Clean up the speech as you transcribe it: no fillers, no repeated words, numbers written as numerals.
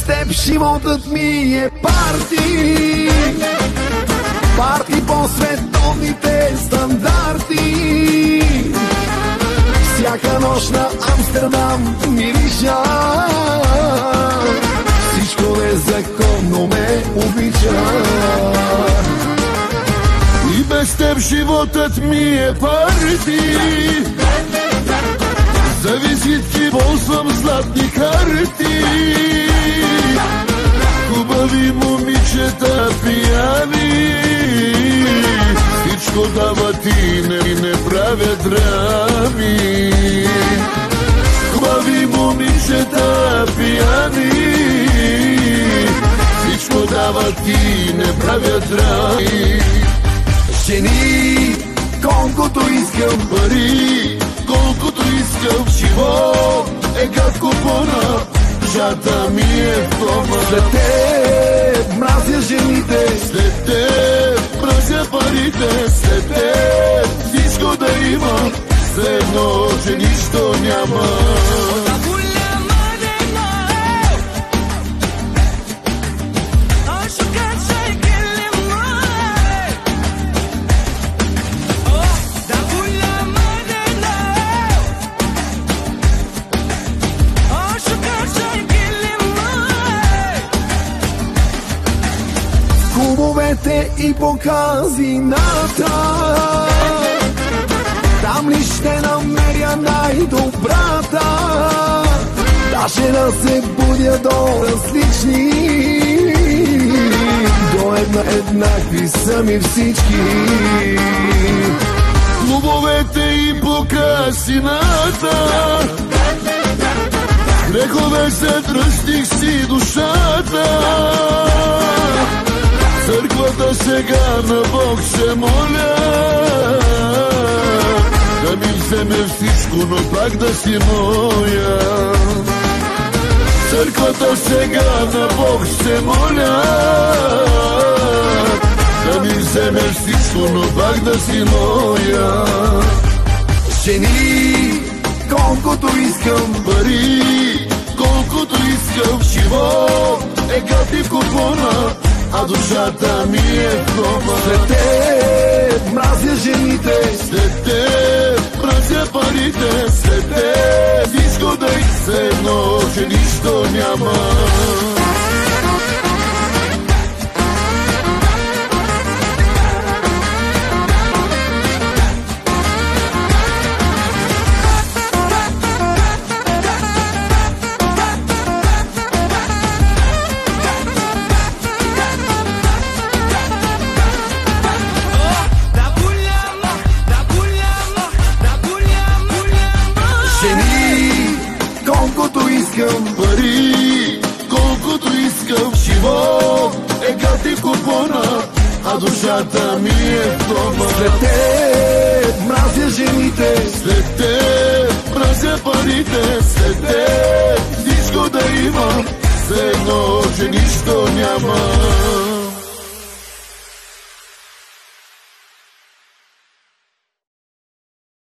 теб животът ми е парти. Парти по световните стандарти. Всяка нощ на Амстердам мириша. Всичко незаконно ме обича. И без теб животът ми е парти. За визитки ползвам златни карти. Хубави момичета пияни. Всичко дават и не правят драми. Хубави момичета пияни. Всичко дават и не правят драми. Жени, колкото искам, пари, колкото искам, живот е как купона, жата ми е в дома. След теб мразя жените, след теб мразя парите, след теб всичко да има, все едно, че нищо няма. Клубовете и по казината, там ли ще намеря най-добрата? Даже да се будя до различни, до еднакви са ми всички. Клубовете и по казината, грехове се дръстих си душата. Църквата сега на Бог се моля, да ми вземе всичко, но пак да си моя. Църквата сега на Бог се моля, да ми вземе всичко, но пак да си моя. Жени, колкото искам, пари, колкото искам, живот е като купона, а душата ми е в дома. След теб мразя жените, след теб мразя парите, след теб всичко да и все едно, че нищо няма. Колкото искам, пари, колкото искам, живот е като купона, а душата ми е в дома. След теб мразя жените, след теб мразя парите, след теб всичко да има, все едно, че нищо няма.